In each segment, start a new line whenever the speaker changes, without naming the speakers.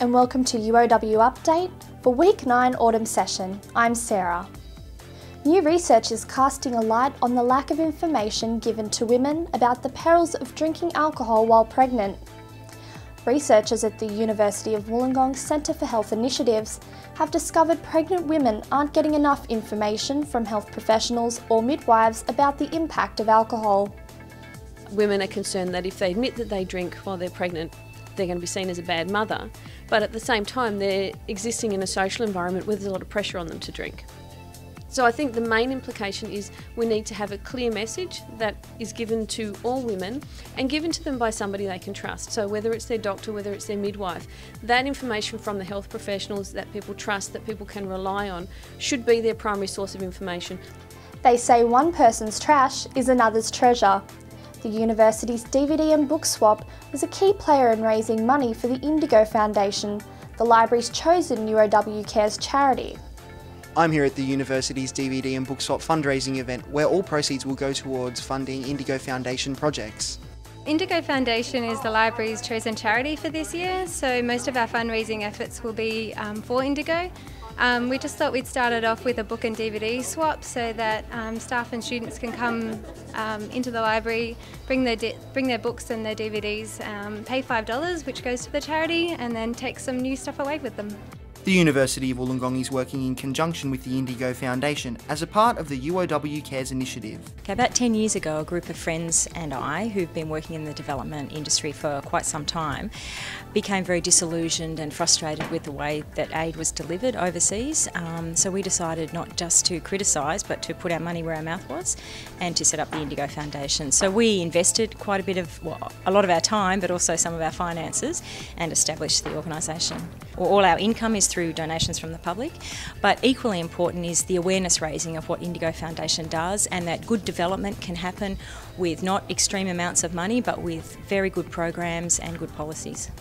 and welcome to UOW Update for Week 9 Autumn Session. I'm Sarah. New research is casting a light on the lack of information given to women about the perils of drinking alcohol while pregnant. Researchers at the University of Wollongong Centre for Health Initiatives have discovered pregnant women aren't getting enough information from health professionals or midwives about the impact of alcohol.
Women are concerned that if they admit that they drink while they're pregnant, they're going to be seen as a bad mother, but at the same time they're existing in a social environment where there's a lot of pressure on them to drink. So I think the main implication is we need to have a clear message that is given to all women and given to them by somebody they can trust. So whether it's their doctor, whether it's their midwife, that information from the health professionals that people trust, that people can rely on, should be their primary source of information.
They say one person's trash is another's treasure. The university's DVD and book swap was a key player in raising money for the Indigo Foundation, the library's chosen UOW Cares charity.
I'm here at the university's DVD and book swap fundraising event where all proceeds will go towards funding Indigo Foundation projects.
Indigo Foundation is the library's chosen charity for this year, so most of our fundraising efforts will be for Indigo. We just thought we'd start it off with a book and DVD swap so that staff and students can come into the library, bring their books and their DVDs, pay $5 which goes to the charity, and then take some new stuff away with them.
The University of Wollongong is working in conjunction with the Indigo Foundation as a part of the UOW Cares initiative.
Okay, about 10 years ago, a group of friends and I, who've been working in the development industry for quite some time, became very disillusioned and frustrated with the way that aid was delivered overseas. So we decided not just to criticise, but to put our money where our mouth was and to set up the Indigo Foundation. So we invested quite a bit of, well, a lot of our time, but also some of our finances, and established the organisation. All our income is through donations from the public, but equally important is the awareness raising of what Indigo Foundation does, and that good development can happen with not extreme amounts of money, but with very good programs and good policies.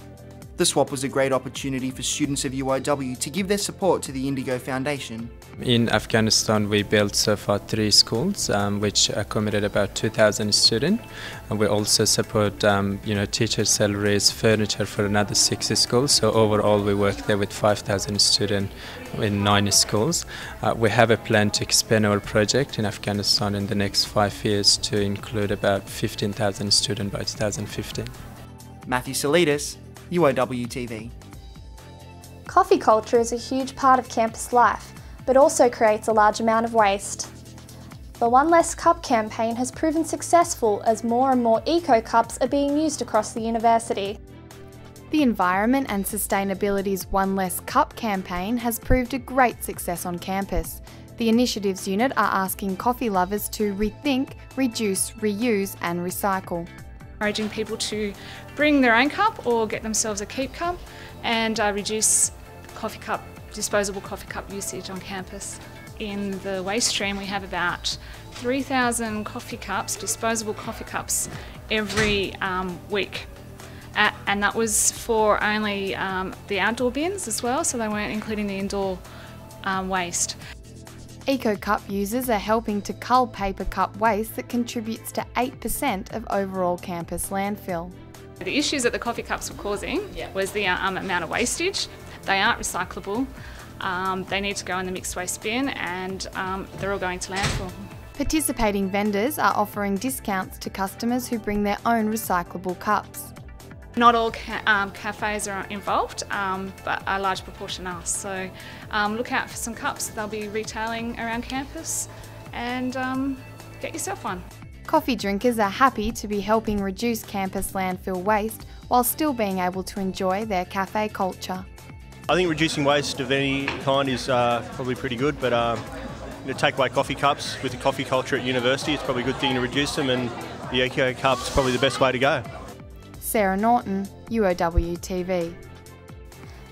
The swap was a great opportunity for students of UOW to give their support to the Indigo Foundation.
In Afghanistan we built so far 3 schools which accommodated about 2,000 students. And we also support teacher salaries, furniture for another 6 schools. So overall we work there with 5,000 students in 9 schools. We have a plan to expand our project in Afghanistan in the next 5 years to include about 15,000 students by 2015.
Matthew Salidas, UOWtv.
Coffee culture is a huge part of campus life, but also creates a large amount of waste. The One Less Cup campaign has proven successful as more and more eco-cups are being used across the university.
The Environment and Sustainability's One Less Cup campaign has proved a great success on campus. The initiatives unit are asking coffee lovers to rethink, reduce, reuse and recycle.
Encouraging people to bring their own cup or get themselves a keep cup and reduce disposable coffee cup usage on campus. In the waste stream we have about 3,000 coffee cups, disposable coffee cups, every week. And that was for only the outdoor bins as well, so they weren't including the indoor waste.
Eco-cup users are helping to cull paper cup waste that contributes to 8% of overall campus landfill.
The issues that the coffee cups were causing was the amount of wastage. They aren't recyclable, they need to go in the mixed waste bin, and they're all going to landfill.
Participating vendors are offering discounts to customers who bring their own recyclable cups.
Not all cafes are involved, but a large proportion are. So look out for some cups. They'll be retailing around campus, and get yourself one.
Coffee drinkers are happy to be helping reduce campus landfill waste while still being able to enjoy their cafe culture.
I think reducing waste of any kind is probably pretty good, but take away coffee cups with the coffee culture at university, it's probably a good thing to reduce them, and the Eco Cup's probably the best way to go.
Sarah Norton, UOWtv.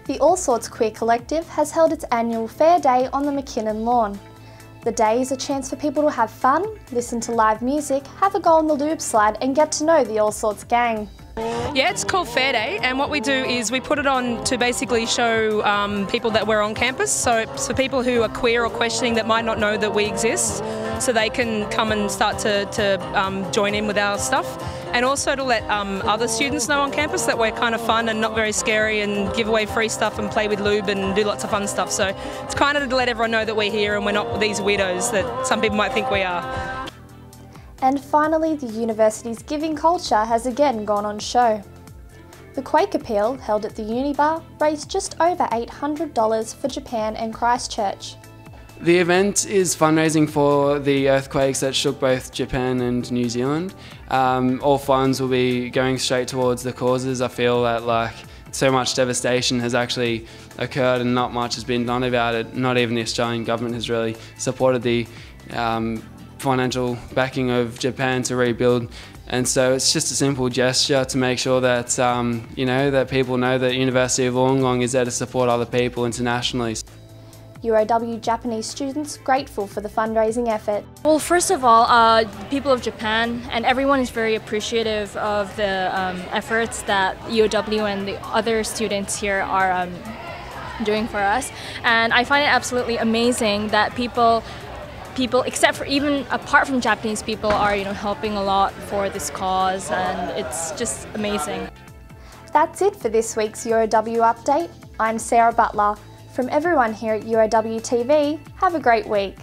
The All Sorts Queer Collective has held its annual Fair Day on the McKinnon lawn. The day is a chance for people to have fun, listen to live music, have a go on the lube slide and get to know the All Sorts gang.
Yeah, it's called Fair Day, and what we do is we put it on to basically show people that we're on campus. So it's for people who are queer or questioning that might not know that we exist, so they can come and start to join in with our stuff. and also to let other students know on campus that we're kind of fun and not very scary and give away free stuff and play with lube and do lots of fun stuff. So it's kind of to let everyone know that we're here and we're not these weirdos that some people might think we are.
And finally, the university's giving culture has again gone on show. The Quake Appeal, held at the Unibar, raised just over $800 for Japan and Christchurch.
The event is fundraising for the earthquakes that shook both Japan and New Zealand. All funds will be going straight towards the causes. I feel that so much devastation has actually occurred and not much has been done about it. Not even the Australian government has really supported the financial backing of Japan to rebuild. And so it's just a simple gesture to make sure that that people know that University of Wollongong is there to support other people internationally.
UOW Japanese students grateful for the fundraising effort.
Well, first of all, people of Japan and everyone is very appreciative of the efforts that UOW and the other students here are doing for us. And I find it absolutely amazing that people, except for even apart from Japanese people, are helping a lot for this cause, and it's just amazing.
That's it for this week's UOW update. I'm Sarah Butler. From everyone here at UOWtv, have a great week.